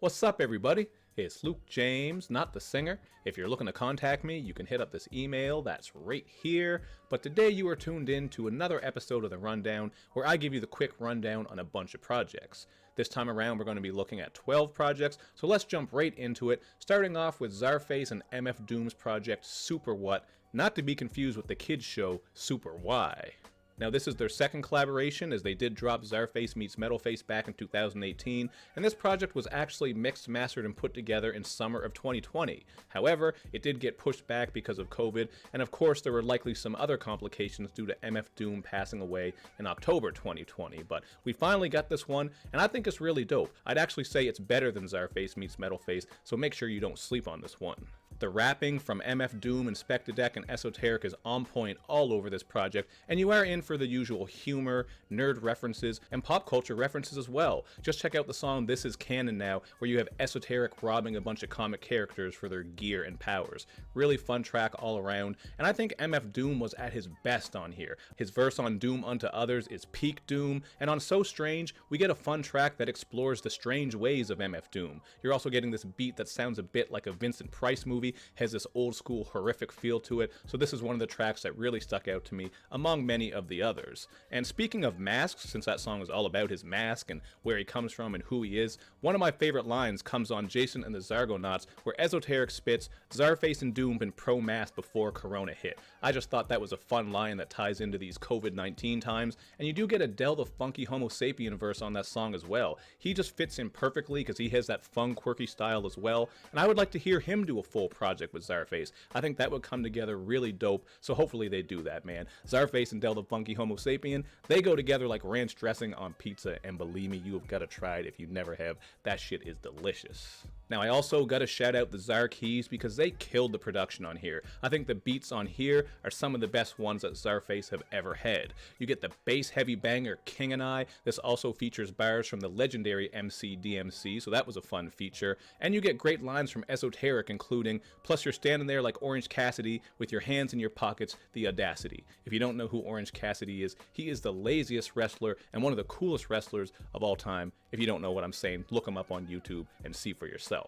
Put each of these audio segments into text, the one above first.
What's up, everybody? It's Luke James, not the singer. If you're looking to contact me, you can hit up this email that's right here. But today you are tuned in to another episode of The Rundown, where I give you the quick rundown on a bunch of projects. This time around, we're going to be looking at 12 projects, so let's jump right into it, starting off with ZARFACE and MF Doom's project Super What, not to be confused with the kids show Super Why. Now, this is their second collaboration, as they did drop ZARFACE meets Metalface back in 2018, and this project was actually mixed, mastered, and put together in summer of 2020. However, it did get pushed back because of COVID, and of course there were likely some other complications due to MF Doom passing away in October 2020, but we finally got this one, and I think it's really dope. I'd actually say it's better than ZARFACE meets Metalface, so make sure you don't sleep on this one. The rapping from MF Doom, Inspectadec, and Esoteric is on point all over this project, and you are in for the usual humor, nerd references, and pop culture references as well. Just check out the song This Is Canon Now, where you have Esoteric robbing a bunch of comic characters for their gear and powers. Really fun track all around, and I think MF Doom was at his best on here. His verse on Doom Unto Others is peak Doom, and on So Strange, we get a fun track that explores the strange ways of MF Doom. You're also getting this beat that sounds a bit like a Vincent Price movie, has this old school horrific feel to it, so this is one of the tracks that really stuck out to me among many of the others. And speaking of masks, since that song is all about his mask and where he comes from and who he is, one of my favorite lines comes on Jason and the Zargonauts, where Esoteric spits, "ZARFACE and Doom been pro-mask before Corona hit." I just thought that was a fun line that ties into these COVID-19 times, and you do get Adele the funky Homo sapien verse on that song as well. He just fits in perfectly because he has that fun, quirky style as well, and I would like to hear him do a full project with ZARFACE. I think that would come together really dope, so hopefully they do that, man. ZARFACE and Del the funky Homo sapien, they go together like ranch dressing on pizza, and believe me, you have got to try it if you never have. That shit is delicious. Now, I also got to shout out the ZAR keys because they killed the production on here. I think the beats on here are some of the best ones that ZARFACE have ever had. You get the bass heavy banger King and I. This also features bars from the legendary MC DMC, so that was a fun feature. And you get great lines from Esoteric, including, "Plus you're standing there like Orange Cassidy with your hands in your pockets, the audacity." If you don't know who Orange Cassidy is, he is the laziest wrestler and one of the coolest wrestlers of all time. If you don't know what I'm saying, look him up on YouTube and see for yourself.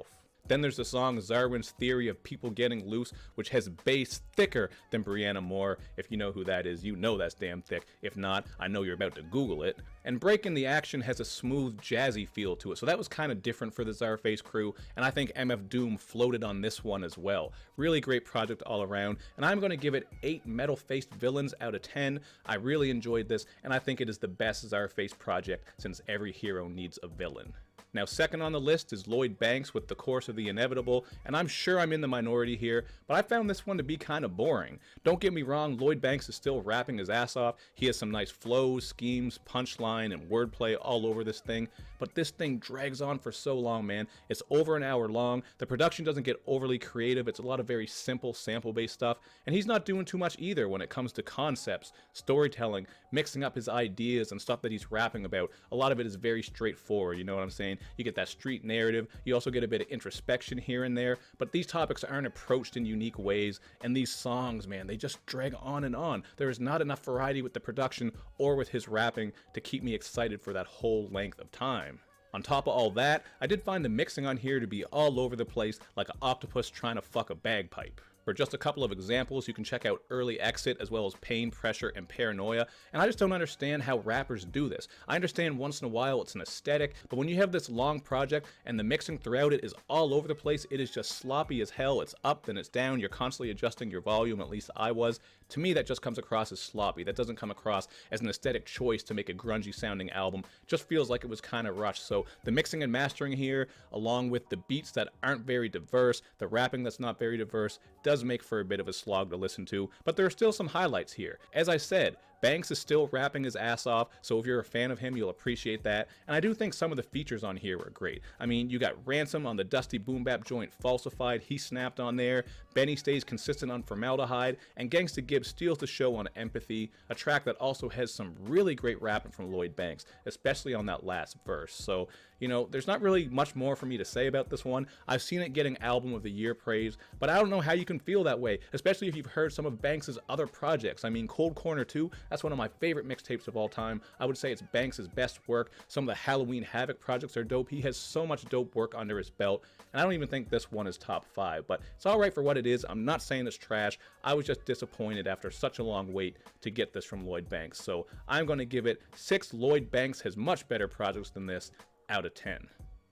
Then there's the song Zarwin's Theory of People Getting Loose, which has bass thicker than Brianna Moore. If you know who that is, you know that's damn thick. If not, I know you're about to Google it. And Breaking the Action has a smooth, jazzy feel to it, so that was kind of different for the ZARFACE crew, and I think MF Doom floated on this one as well. Really great project all around, and I'm going to give it 8 metal-faced villains out of 10. I really enjoyed this, and I think it is the best ZARFACE project since every hero needs a villain. Now, second on the list is Lloyd Banks with The Course of the Inevitable, and I'm sure I'm in the minority here, but I found this one to be kind of boring. Don't get me wrong, Lloyd Banks is still rapping his ass off. He has some nice flows, schemes, punchline, and wordplay all over this thing, but this thing drags on for so long, man. It's over an hour long. The production doesn't get overly creative. It's a lot of very simple sample-based stuff, and he's not doing too much either when it comes to concepts, storytelling, mixing up his ideas, and stuff that he's rapping about. A lot of it is very straightforward, you know what I'm saying? You get that street narrative, you also get a bit of introspection here and there, but these topics aren't approached in unique ways, and these songs, man, they just drag on and on. There is not enough variety with the production or with his rapping to keep me excited for that whole length of time. On top of all that, I did find the mixing on here to be all over the place like an octopus trying to fuck a bagpipe. For just a couple of examples, you can check out Early Exit as well as Pain, Pressure, and Paranoia, and I just don't understand how rappers do this. I understand once in a while it's an aesthetic, but when you have this long project and the mixing throughout it is all over the place, it is just sloppy as hell. It's up, then it's down, you're constantly adjusting your volume, at least I was. To me, that just comes across as sloppy. That doesn't come across as an aesthetic choice to make a grungy sounding album. It just feels like it was kind of rushed. So the mixing and mastering here, along with the beats that aren't very diverse, the rapping that's not very diverse, does make for a bit of a slog to listen to, but there are still some highlights here. As I said, Banks is still rapping his ass off, so if you're a fan of him, you'll appreciate that, and I do think some of the features on here were great. I mean, you got Ransom on the Dusty Boom Bap joint Falsified, he snapped on there, Benny stays consistent on Formaldehyde, and Gangsta Gibbs steals the show on Empathy, a track that also has some really great rapping from Lloyd Banks, especially on that last verse. So, you know, there's not really much more for me to say about this one. I've seen it getting Album of the Year praise, but I don't know how you can feel that way, especially if you've heard some of Banks' other projects. I mean, Cold Corner 2, That's one of my favorite mixtapes of all time. I would say it's Banks' best work. Some of the Halloween Havoc projects are dope. He has so much dope work under his belt, and I don't even think this one is top 5, but it's alright for what it is. I'm not saying it's trash. I was just disappointed after such a long wait to get this from Lloyd Banks. So I'm going to give it 6 Lloyd Banks has much better projects than this out of 10.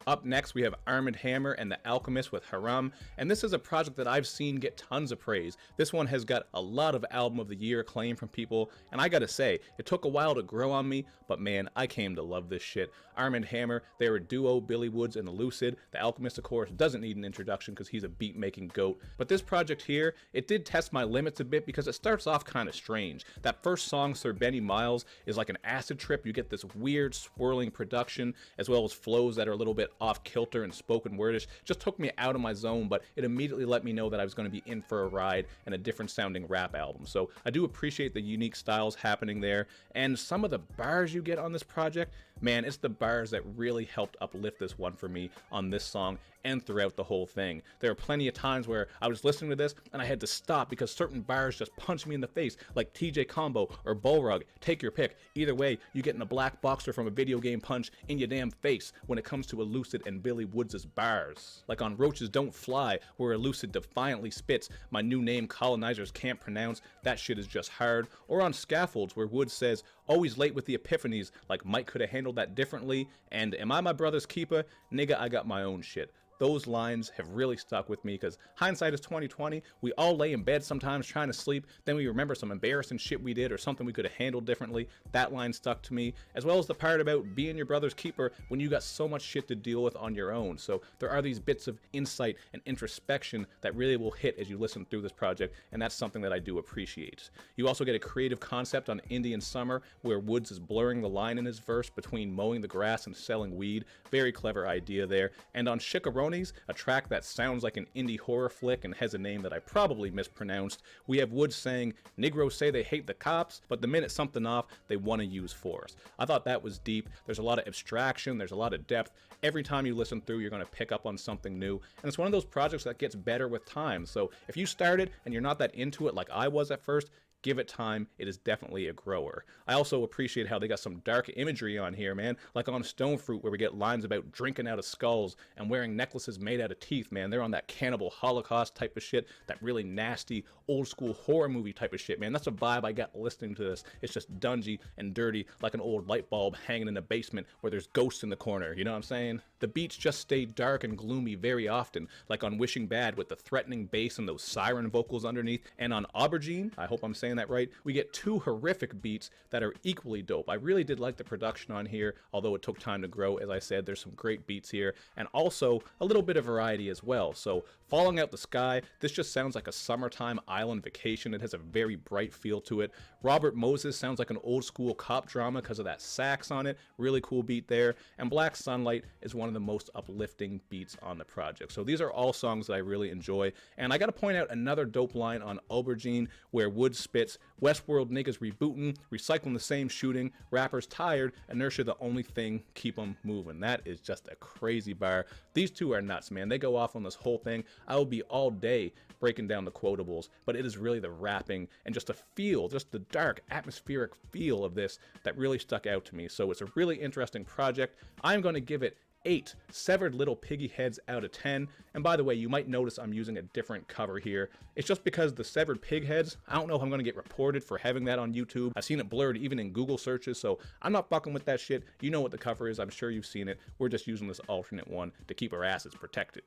Up next, we have Armand Hammer and the Alchemist with Haram, and this is a project that I've seen get tons of praise. This one has got a lot of Album of the Year acclaim from people, and I gotta say, it took a while to grow on me, but man, I came to love this shit. Armand Hammer, they're a duo, Billy Woods and Lucid. The Alchemist, of course, doesn't need an introduction because he's a beat-making goat, but this project here, it did test my limits a bit because it starts off kind of strange. That first song, Sir Benny Miles, is like an acid trip. You get this weird swirling production, as well as flows that are a little bit off kilter and spoken wordish. Just took me out of my zone, but it immediately let me know that I was going to be in for a ride and a different sounding rap album. So I do appreciate the unique styles happening there, and some of the bars you get on this project, man, it's the bars that really helped uplift this one for me on this song and throughout the whole thing. There are plenty of times where I was listening to this and I had to stop because certain bars just punched me in the face, like TJ Combo or Bullrug. Take your pick. Either way, you getting a black boxer from a video game punch in your damn face when it comes to Lucid and Billy Woods' bars. Like on Roaches Don't Fly, where Lucid defiantly spits, "My new name colonizers can't pronounce, that shit is just hard." Or on Scaffolds, where Woods says, "Always late with the epiphanies, like Mike could have handled that differently," and "Am I my brother's keeper? Nigga, I got my own shit." Those lines have really stuck with me because hindsight is 2020. We all lay in bed sometimes trying to sleep, then we remember some embarrassing shit we did or something we could have handled differently. That line stuck to me, as well as the part about being your brother's keeper when you got so much shit to deal with on your own. So there are these bits of insight and introspection that really will hit as you listen through this project, and that's something that I do appreciate. You also get a creative concept on Indian Summer, where Woods is blurring the line in his verse between mowing the grass and selling weed. Very clever idea there. And on Chicaroni, a track that sounds like an indie horror flick and has a name that I probably mispronounced, we have Woods saying, "Negroes say they hate the cops, but the minute something off, they want to use force." I thought that was deep. There's a lot of abstraction, there's a lot of depth. Every time you listen through, you're going to pick up on something new, and it's one of those projects that gets better with time. So if you started and you're not that into it like I was at first, give it time. It is definitely a grower. I also appreciate how they got some dark imagery on here, man. Like on Stone Fruit, where we get lines about drinking out of skulls and wearing necklaces made out of teeth, man. They're on that cannibal Holocaust type of shit, that really nasty old school horror movie type of shit, man. That's a vibe I got listening to this. It's just dungy and dirty, like an old light bulb hanging in a basement where there's ghosts in the corner. You know what I'm saying? The beats just stay dark and gloomy very often, like on Wishing Bad with the threatening bass and those siren vocals underneath. And on Aubergine, I hope I'm saying that right, we get 2 horrific beats that are equally dope. I really did like the production on here, although it took time to grow. As I said, there's some great beats here, and also a little bit of variety as well. So Falling Out the Sky, this just sounds like a summertime island vacation. It has a very bright feel to it. Robert Moses sounds like an old school cop drama because of that sax on it. Really cool beat there. And Black Sunlight is one of the most uplifting beats on the project. So these are all songs that I really enjoy. And I gotta point out another dope line on Aubergine, where Woods spits, "Westworld niggas rebooting, recycling the same shooting, rappers tired, inertia the only thing, keep them moving." That is just a crazy bar. These two are nuts, man. They go off on this whole thing. I will be all day breaking down the quotables, but it is really the rapping and just the feel, just the dark atmospheric feel of this that really stuck out to me. So it's a really interesting project. I'm going to give it 8 severed little piggy heads out of 10. And by the way, you might notice I'm using a different cover here. It's just because the severed pig heads, I don't know if I'm going to get reported for having that on YouTube. I've seen it blurred even in Google searches, so I'm not fucking with that shit. You know what the cover is. I'm sure you've seen it. We're just using this alternate one to keep our asses protected.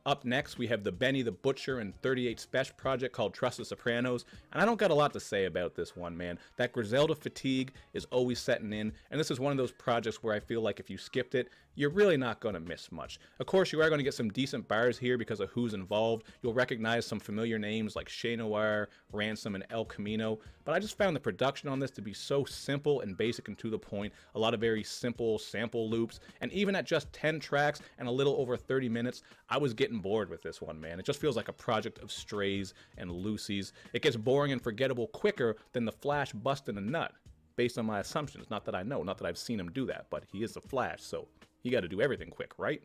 Up next, we have the Benny the Butcher and 38 Spesh project called Trust the Sopranos, and I don't got a lot to say about this one, man. That Griselda fatigue is always setting in, and this is one of those projects where I feel like if you skipped it, you're really not going to miss much. Of course, you are going to get some decent bars here because of who's involved. You'll recognize some familiar names like Chez Noir, Ransom, and El Camino, but I just found the production on this to be so simple and basic and to the point. A lot of very simple sample loops, and even at just 10 tracks and a little over 30 minutes, I was getting bored with this one, man. It just feels like a project of strays and loosies. It gets boring and forgettable quicker than the Flash busting a nut, based on my assumptions. Not that I know, not that I've seen him do that, but he is the Flash, so you got to do everything quick, right?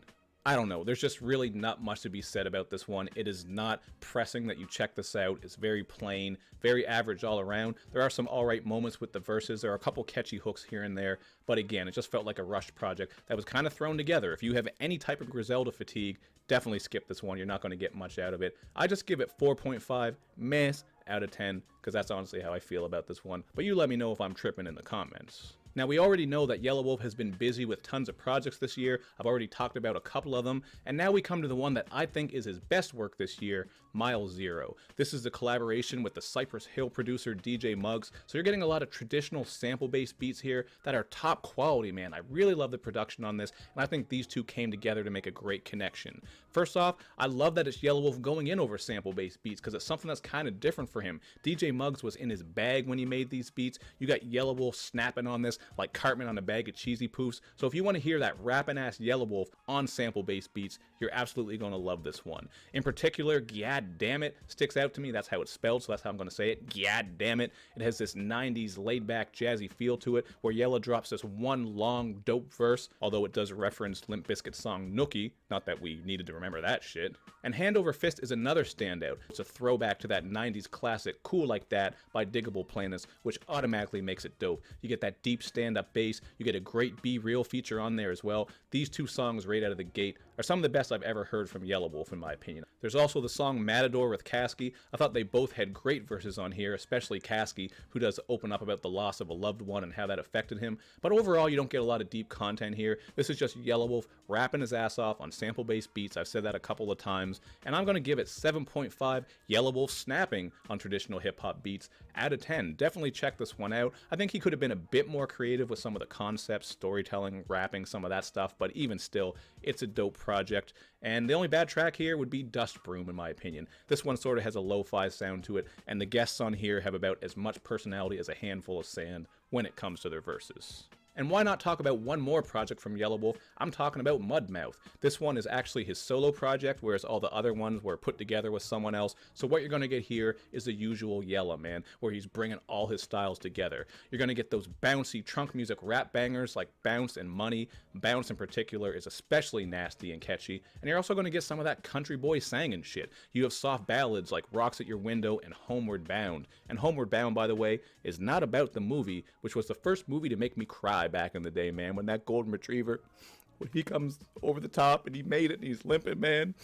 I don't know. There's just really not much to be said about this one. It is not pressing that you check this out. It's very plain, very average all around. There are some alright moments with the verses. There are a couple catchy hooks here and there. But again, it just felt like a rushed project that was kind of thrown together. If you have any type of Griselda fatigue, definitely skip this one. You're not going to get much out of it. I just give it 4.5 meh out of 10 because that's honestly how I feel about this one. But you let me know if I'm tripping in the comments. Now, we already know that Yelawolf has been busy with tons of projects this year. I've already talked about a couple of them, and now we come to the one that I think is his best work this year, Mile Zero. This is the collaboration with the Cypress Hill producer DJ Muggs, so you're getting a lot of traditional sample-based beats here that are top quality, man. I really love the production on this, and I think these two came together to make a great connection. First off, I love that it's Yelawolf going in over sample-based beats, because it's something that's kind of different for him. DJ Muggs was in his bag when he made these beats. You got Yelawolf snapping on this like Cartman on a bag of cheesy poofs. So if you want to hear that rapping ass Yelawolf on sample-based beats, you're absolutely going to love this one. In particular, God Damn It sticks out to me. That's how it's spelled, so that's how I'm going to say it. God Damn It. It has this 90s laid-back jazzy feel to it, where Yella drops this one long dope verse, although it does reference Limp Bizkit's song Nookie, not that we needed to remember that shit. And Hand Over Fist is another standout. It's a throwback to that 90s classic Cool Like That by Diggable Playlist, which automatically makes it dope. You get that deep stand-up bass, you get a great Be Real feature on there as well. These two songs right out of the gate are some of the best I've ever heard from Yelawolf in my opinion. There's also the song Matador with Kasky. I thought they both had great verses on here, especially Kasky, who does open up about the loss of a loved one and how that affected him. But overall, you don't get a lot of deep content here. This is just Yelawolf rapping his ass off on sample-based beats. I've said that a couple of times, and I'm going to give it 7.5 Yelawolf snapping on traditional hip-hop beats out of 10. Definitely check this one out. I think he could have been a bit more creative with some of the concepts, storytelling, rapping, some of that stuff, but even still, it's a dope project. And the only bad track here would be Dust Broom, in my opinion. This one sort of has a lo-fi sound to it, and the guests on here have about as much personality as a handful of sand when it comes to their verses. And why not talk about one more project from Yelawolf? I'm talking about Mudmouth. This one is actually his solo project, whereas all the other ones were put together with someone else. So what you're going to get here is the usual Yella, man, where he's bringing all his styles together. You're going to get those bouncy trunk music rap bangers like Bounce and Money. Bounce in particular is especially nasty and catchy. And you're also going to get some of that country boy singing shit. You have soft ballads like Rocks at Your Window and Homeward Bound. And Homeward Bound, by the way, is not about the movie, which was the first movie to make me cry back in the day, man, when that golden retriever, when he comes over the top and he made it and he's limping, man.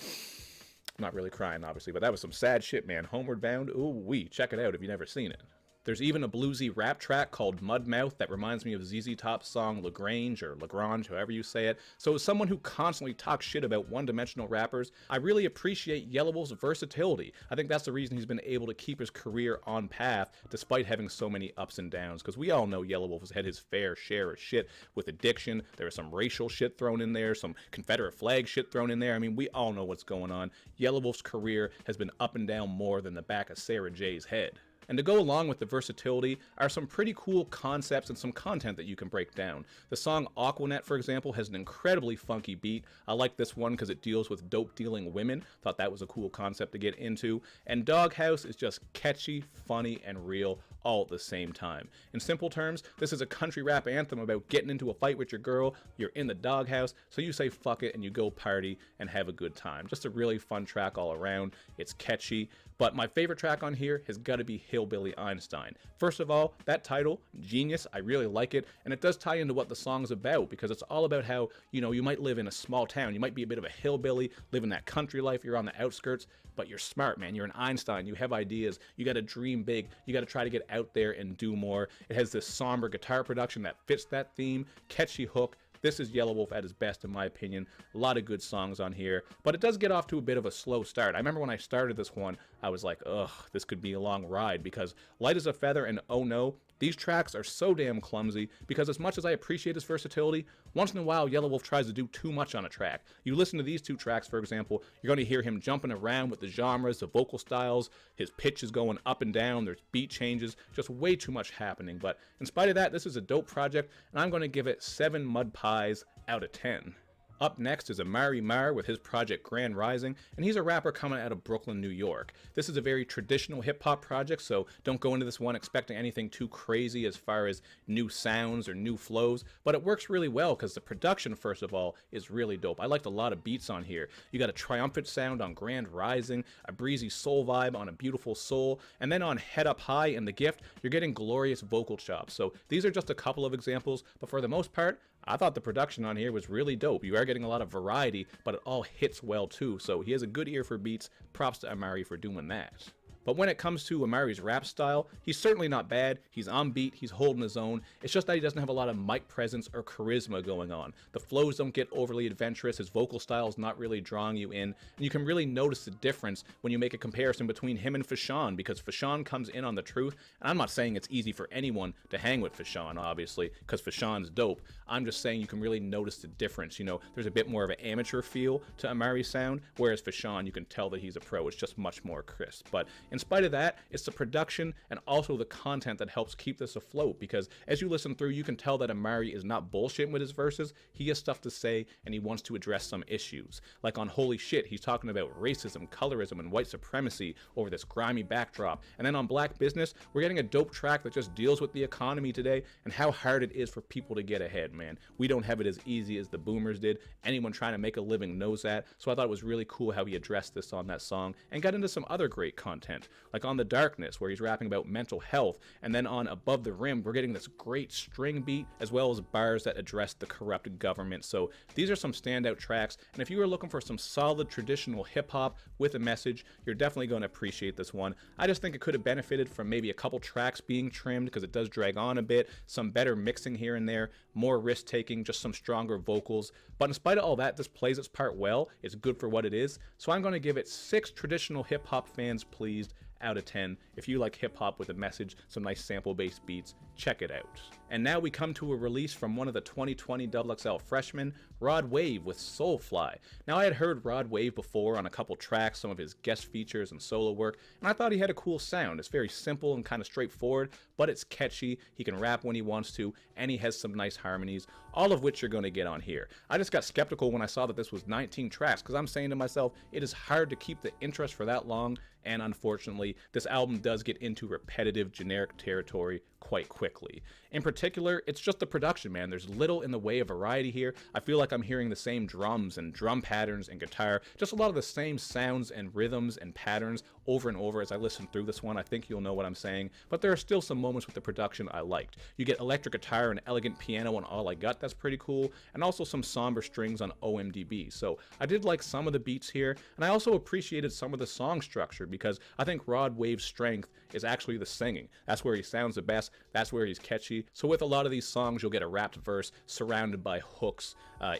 I'm not really crying, obviously, but that was some sad shit, man. Homeward Bound, ooh-wee, check it out if you've never seen it. There's even a bluesy rap track called Mudmouth that reminds me of ZZ Top's song LaGrange, or Lagrange, however you say it. So as someone who constantly talks shit about one-dimensional rappers, I really appreciate Yelawolf's versatility. I think that's the reason he's been able to keep his career on path despite having so many ups and downs, because we all know Yelawolf has had his fair share of shit with addiction. There was some racial shit thrown in there, some Confederate flag shit thrown in there. I mean, we all know what's going on. Yelawolf's career has been up and down more than the back of Sarah J's head. And to go along with the versatility are some pretty cool concepts and some content that you can break down. The song Aquanet, for example, has an incredibly funky beat. I like this one because it deals with dope-dealing women. Thought that was a cool concept to get into. And Doghouse is just catchy, funny, and real all at the same time. In simple terms, this is a country rap anthem about getting into a fight with your girl. You're in the doghouse, so you say fuck it and you go party and have a good time. Just a really fun track all around. It's catchy. But my favorite track on here has got to be Hillbilly Einstein. First of all, that title, genius, I really like it, and it does tie into what the song's about, because it's all about how, you know, you might live in a small town, you might be a bit of a hillbilly, live in that country life, you're on the outskirts, but you're smart, man, you're an Einstein, you have ideas, you got to dream big, you got to try to get out there and do more. It has this somber guitar production that fits that theme, catchy hook. This is Yelawolf at his best, in my opinion. A lot of good songs on here, but it does get off to a bit of a slow start. I remember when I started this one, I was like, ugh, this could be a long ride, because Light as a Feather and Oh No, these tracks are so damn clumsy, because as much as I appreciate his versatility, once in a while Yelawolf tries to do too much on a track. You listen to these two tracks, for example, you're going to hear him jumping around with the genres, the vocal styles, his pitch is going up and down, there's beat changes, just way too much happening. But in spite of that, this is a dope project, and I'm going to give it 7 mud pies out of 10. Up next is Amari with his project Grand Rising, and he's a rapper coming out of Brooklyn, New York. This is a very traditional hip-hop project, so don't go into this one expecting anything too crazy as far as new sounds or new flows, but it works really well because the production, first of all, is really dope. I liked a lot of beats on here. You got a triumphant sound on Grand Rising, a breezy soul vibe on A Beautiful Soul, and then on Head Up High and The Gift, you're getting glorious vocal chops. So these are just a couple of examples, but for the most part, I thought the production on here was really dope. You are getting a lot of variety, but it all hits well too, so he has a good ear for beats. Props to Amari for doing that. But when it comes to Amari's rap style, he's certainly not bad. He's on beat, he's holding his own. It's just that he doesn't have a lot of mic presence or charisma going on. The flows don't get overly adventurous, his vocal style is not really drawing you in, and you can really notice the difference when you make a comparison between him and Fashawn, because Fashawn comes in on the truth, and I'm not saying it's easy for anyone to hang with Fashawn, obviously, because Fashawn's dope. I'm just saying you can really notice the difference. You know, there's a bit more of an amateur feel to Amari's sound, whereas Fashawn, you can tell that he's a pro. It's just much more crisp. But in spite of that, it's the production and also the content that helps keep this afloat, because as you listen through, you can tell that Amari is not bullshitting with his verses. He has stuff to say and he wants to address some issues. Like on Holy Shit, he's talking about racism, colorism, and white supremacy over this grimy backdrop. And then on Black Business, we're getting a dope track that just deals with the economy today and how hard it is for people to get ahead, man. We don't have it as easy as the boomers did. Anyone trying to make a living knows that. So I thought it was really cool how he addressed this on that song and got into some other great content. Like on The Darkness, where he's rapping about mental health, and then on Above the Rim, we're getting this great string beat as well as bars that address the corrupt government. So these are some standout tracks, and if you are looking for some solid traditional hip-hop with a message, you're definitely going to appreciate this one. I just think it could have benefited from maybe a couple tracks being trimmed because it does drag on a bit, some better mixing here and there, more risk-taking, just some stronger vocals. But in spite of all that, this plays its part well. It's good for what it is. So I'm going to give it 6 traditional hip-hop fans pleased out of 10. If you like hip-hop with a message, some nice sample-based beats, check it out. And now we come to a release from one of the 2020 XXL freshmen, Rod Wave with SoulFly. Now I had heard Rod Wave before on a couple tracks, some of his guest features and solo work, and I thought he had a cool sound. It's very simple and kind of straightforward, but it's catchy. He can rap when he wants to, and he has some nice harmonies, all of which you're going to get on here. I just got skeptical when I saw that this was 19 tracks, because I'm saying to myself, it is hard to keep the interest for that long, and unfortunately, this album does get into repetitive, generic territory quite quickly. In particular, it's just the production, man. There's little in the way of variety here. I feel like I'm hearing the same drums and drum patterns and guitar, just a lot of the same sounds and rhythms and patterns over and over as I listen through this one. I think you'll know what I'm saying, but there are still some moments with the production I liked. You get electric guitar and elegant piano on All I Got, that's pretty cool, and also some somber strings on OMDB. So I did like some of the beats here, and I also appreciated some of the song structure, because I think Rod Wave's strength is actually the singing. That's where he sounds the best, that's where he's catchy. So with a lot of these songs, you'll get a rapped verse surrounded by hooks,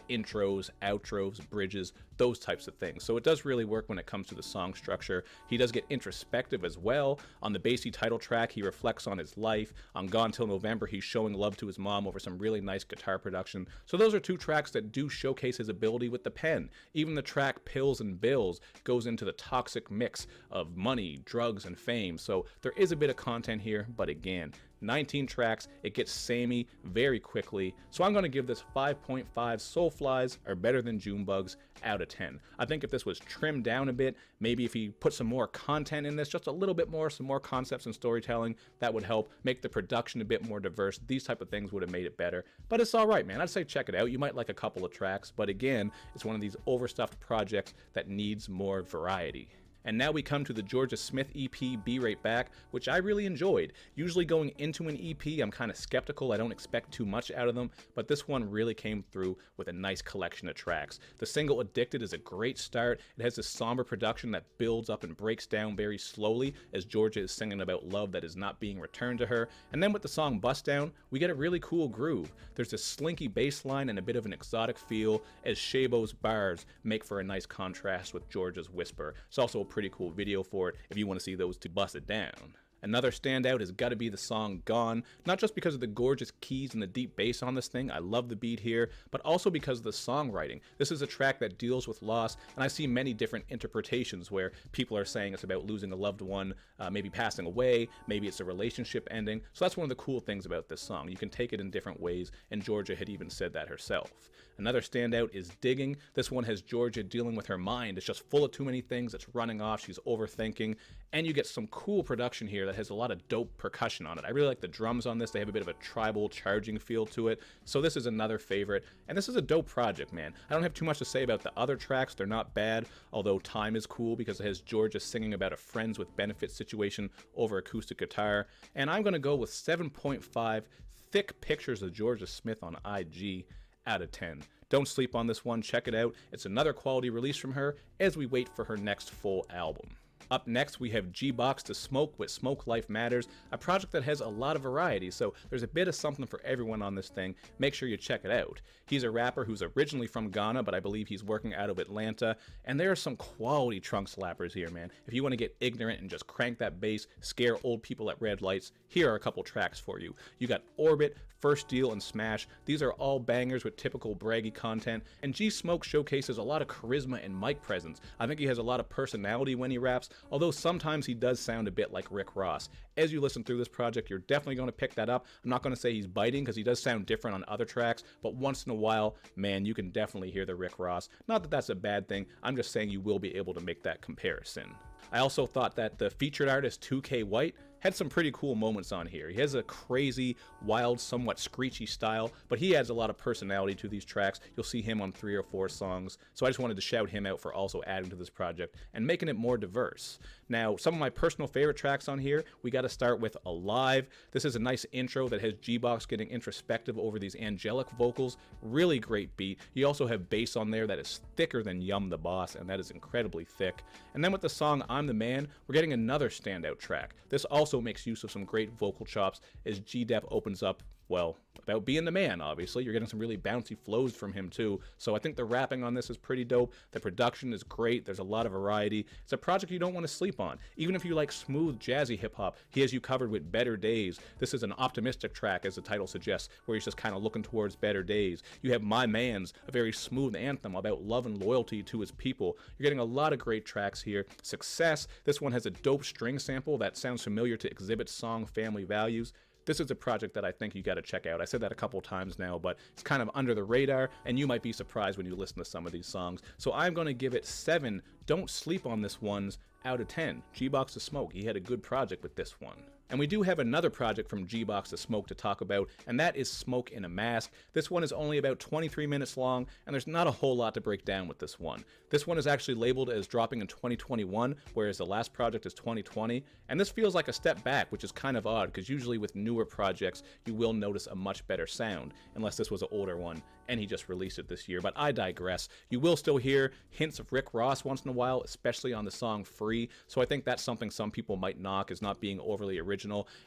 intros, outros, bridges, those types of things. So it does really work when it comes to the song structure. He does get introspective as well. On the bassy title track, he reflects on his life. On Gone Till November, he's showing love to his mom over some really nice guitar production. So those are 2 tracks that do showcase his ability with the pen. Even the track Pills and Bills goes into the toxic mix of money, drugs, and fame. So there is a bit of content here, but again, 19 tracks, it gets samey very quickly. So I'm going to give this 5.5 SoulFlies are better than June Bugs out of 10. I think if this was trimmed down a bit, maybe if he put some more content in this, just a little bit more, some more concepts and storytelling, that would help make the production a bit more diverse. These type of things would have made it better. But it's all right, man. I'd say check it out. You might like a couple of tracks, but again, it's one of these overstuffed projects that needs more variety. And now we come to the Jorja Smith EP, Be Right Back, which I really enjoyed. Usually going into an EP, I'm kind of skeptical. I don't expect too much out of them, but this one really came through with a nice collection of tracks. The single Addicted is a great start. It has this somber production that builds up and breaks down very slowly as Jorja is singing about love that is not being returned to her. And then with the song Bust Down, we get a really cool groove. There's this slinky bass line and a bit of an exotic feel as Shabo's bars make for a nice contrast with Jorja's whisper. It's also a pretty cool video for it if you want to see those 2 bust it down. Another standout has got to be the song Gone, not just because of the gorgeous keys and the deep bass on this thing, I love the beat here, but also because of the songwriting. This is a track that deals with loss, and I see many different interpretations where people are saying it's about losing a loved one, maybe passing away, maybe it's a relationship ending. So that's one of the cool things about this song. You can take it in different ways, and Jorja had even said that herself. Another standout is Digging. This one has Jorja dealing with her mind. It's just full of too many things. It's running off. She's overthinking. And you get some cool production here that has a lot of dope percussion on it. I really like the drums on this. They have a bit of a tribal charging feel to it. So this is another favorite. And this is a dope project, man. I don't have too much to say about the other tracks. They're not bad, although Time is cool because it has Jorja singing about a friends with benefits situation over acoustic guitar. And I'm going to go with 7.5 thick pictures of Jorja Smith on IG out of 10. Don't sleep on this one. Check it out. It's another quality release from her as we wait for her next full album. Up next, we have Gbox Smoke with Smoke Life Matters, a project that has a lot of variety, so there's a bit of something for everyone on this thing. Make sure you check it out. He's a rapper who's originally from Ghana, but I believe he's working out of Atlanta, and there are some quality trunk slappers here, man. If you want to get ignorant and just crank that bass, scare old people at red lights, here are a couple tracks for you. You got Orbit, First Deal, and Smash. These are all bangers with typical braggy content, and G Smoke showcases a lot of charisma and mic presence. I think he has a lot of personality when he raps, although sometimes he does sound a bit like Rick Ross. As you listen through this project, you're definitely going to pick that up. I'm not going to say he's biting because he does sound different on other tracks, but once in a while, man, you can definitely hear the Rick Ross. Not that that's a bad thing, I'm just saying you will be able to make that comparison. I also thought that the featured artist 2K White had some pretty cool moments on here. He has a crazy, wild, somewhat screechy style, but he adds a lot of personality to these tracks. You'll see him on 3 or 4 songs, so I just wanted to shout him out for also adding to this project and making it more diverse. Now, some of my personal favorite tracks on here, we got to start with Alive. This is a nice intro that has Gbox getting introspective over these angelic vocals. Really great beat. You also have bass on there that is thicker than Yum the Boss, and that is incredibly thick. And then with the song I'm the Man, we're getting another standout track. This also makes use of some great vocal chops as G-Dep opens up, well, about being the man, obviously. You're getting some really bouncy flows from him, too. So I think the rapping on this is pretty dope. The production is great. There's a lot of variety. It's a project you don't want to sleep on. Even if you like smooth, jazzy hip-hop, he has you covered with Better Days. This is an optimistic track, as the title suggests, where he's just kind of looking towards better days. You have My Man's, a very smooth anthem about love and loyalty to his people. You're getting a lot of great tracks here. Success, this one has a dope string sample that sounds familiar to Exhibit's song Family Values. This is a project that I think you got to check out. I said that a couple times now, but it's kind of under the radar, and you might be surprised when you listen to some of these songs. So I'm going to give it 7 Don't Sleep on This Ones out of 10. Gbox Smoke, he had a good project with this one. And we do have another project from Gbox Smoke to talk about, and that is Smoke in a Mask. This one is only about 23 minutes long, and there's not a whole lot to break down with this one. This one is actually labeled as dropping in 2021, whereas the last project is 2020, and this feels like a step back, which is kind of odd, because usually with newer projects, you will notice a much better sound, unless this was an older one, and he just released it this year, but I digress. You will still hear hints of Rick Ross once in a while, especially on the song Free, so I think that's something some people might knock, as not being overly original.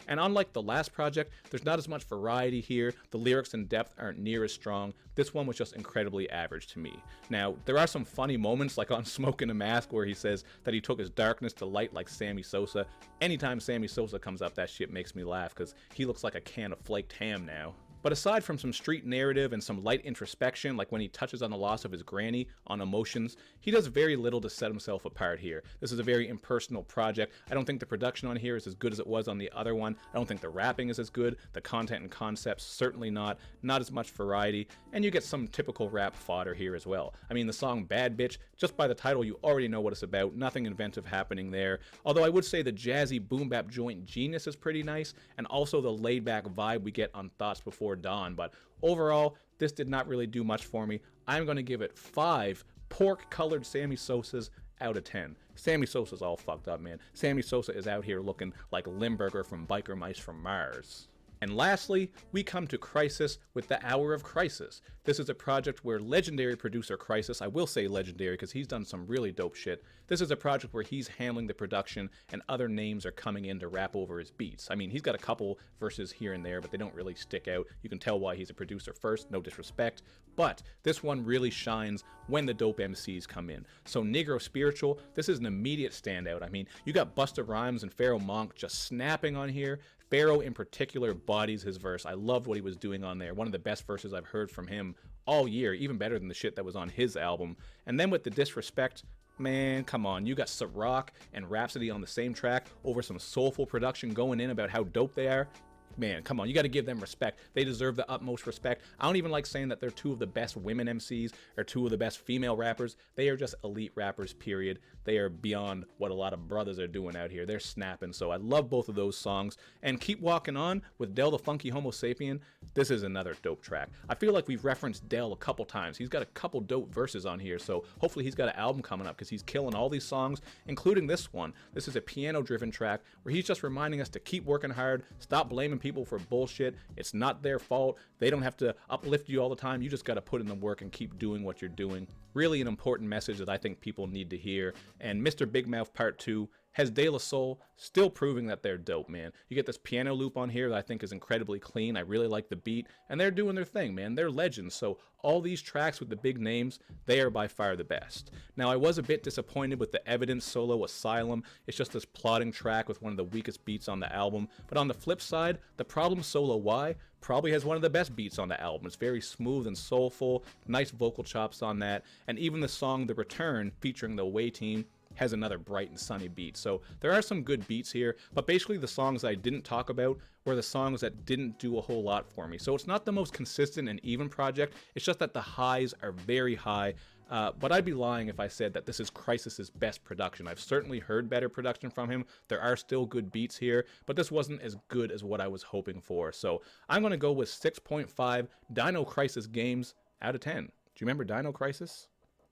And unlike the last project, there's not as much variety here. The lyrics and depth aren't near as strong. This one was just incredibly average to me. Now, there are some funny moments, like on Smoke in a Mask, where he says that he took his darkness to light like Sammy Sosa. Anytime Sammy Sosa comes up, that shit makes me laugh, because he looks like a can of flaked ham now. But aside from some street narrative and some light introspection, like when he touches on the loss of his granny on Emotions, he does very little to set himself apart here. This is a very impersonal project. I don't think the production on here is as good as it was on the other one. I don't think the rapping is as good. The content and concepts, certainly not. Not as much variety. And you get some typical rap fodder here as well. I mean, the song Bad Bitch, just by the title, you already know what it's about. Nothing inventive happening there. Although I would say the jazzy boom bap joint Genius is pretty nice, and also the laid back vibe we get on Thoughts Before Dawn, but overall, this did not really do much for me. I'm going to give it 5 pork-colored Sammy Sosas out of 10. Sammy Sosa's all fucked up, man. Sammy Sosa is out here looking like Limburger from Biker Mice from Mars. And lastly, we come to Khrysis with the Hour of Khrysis. This is a project where legendary producer Khrysis, I will say legendary because he's done some really dope shit. This is a project where he's handling the production and other names are coming in to rap over his beats. I mean, he's got a couple verses here and there, but they don't really stick out. You can tell why he's a producer first, no disrespect. But this one really shines when the dope MCs come in. So Negro Spiritual, this is an immediate standout. I mean, you got Busta Rhymes and Pharaoh Monk just snapping on here. Pharaoh in particular bodies his verse. I loved what he was doing on there. One of the best verses I've heard from him all year, even better than the shit that was on his album. And then with the disrespect, man, come on. You got Ciroc and Rhapsody on the same track over some soulful production going in about how dope they are. Man, come on, you got to give them respect. They deserve the utmost respect. I don't even like saying that they're two of the best women MCs or two of the best female rappers. They are just elite rappers, period. They are beyond what a lot of brothers are doing out here. They're snapping. So I love both of those songs. And Keep Walking On with Del the Funky Homo Sapien. This is another dope track. I feel like we've referenced Del a couple times. He's got a couple dope verses on here. So hopefully he's got an album coming up because he's killing all these songs, including this one. This is a piano-driven track where he's just reminding us to keep working hard, stop blaming people for bullshit. It's not their fault. They don't have to uplift you all the time. You just got to put in the work and keep doing what you're doing. Really an important message that I think people need to hear. And Mr. Big Mouth Part 2 has De La Soul still proving that they're dope, man. You get this piano loop on here that I think is incredibly clean. I really like the beat, and they're doing their thing, man. They're legends. So all these tracks with the big names, they are by far the best. Now, I was a bit disappointed with the Evidence solo Asylum. It's just this plodding track with one of the weakest beats on the album. But on the flip side, the Problem solo Y probably has one of the best beats on the album. It's very smooth and soulful, nice vocal chops on that, and even the song The Return featuring the Away Team has another bright and sunny beat. So there are some good beats here, but basically the songs I didn't talk about were the songs that didn't do a whole lot for me. So it's not the most consistent and even project. It's just that the highs are very high. But I'd be lying if I said that this is Khrysis' best production. I've certainly heard better production from him. There are still good beats here, but this wasn't as good as what I was hoping for. So I'm going to go with 6.5 Dino Khrysis games out of 10. Do you remember Dino Khrysis?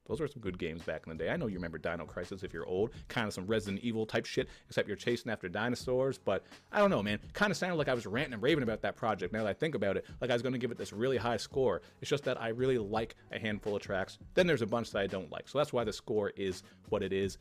Those were some good games back in the day. I know you remember Dino Khrysis if you're old. Kind of some Resident Evil type shit, except you're chasing after dinosaurs. But I don't know, man. Kind of sounded like I was ranting and raving about that project now that I think about it. Like I was going to give it this really high score. It's just that I really like a handful of tracks. Then there's a bunch that I don't like. So that's why the score is what it is.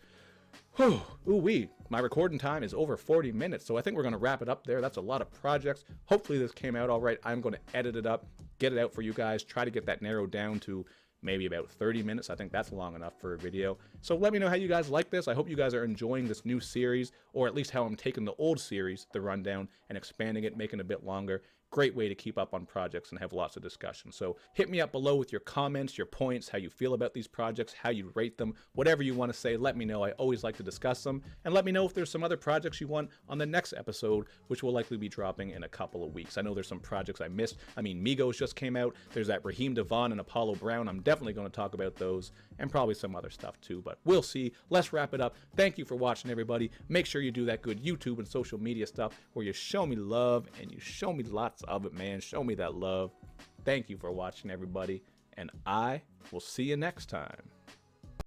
Whew, ooh-wee. My recording time is over 40 minutes, so I think we're going to wrap it up there. That's a lot of projects. Hopefully this came out all right. I'm going to edit it up, get it out for you guys, try to get that narrowed down to maybe about 30 minutes. I think that's long enough for a video. So let me know how you guys like this. I hope you guys are enjoying this new series, or at least how I'm taking the old series, The Rundown, and expanding it, making it a bit longer. Great way to keep up on projects and have lots of discussion. So hit me up below with your comments, your points, how you feel about these projects, how you rate them, whatever you want to say, let me know. I always like to discuss them. And let me know if there's some other projects you want on the next episode, which will likely be dropping in a couple of weeks. I know there's some projects I missed. I mean, Migos just came out. There's that Raheem Devon and Apollo Brown. I'm definitely going to talk about those and probably some other stuff too, but we'll see. Let's wrap it up. Thank you for watching, everybody. Make sure you do that good YouTube and social media stuff where you show me love and you show me lots of it, man. Show me that love. Thank you for watching, everybody, and I will see you next time.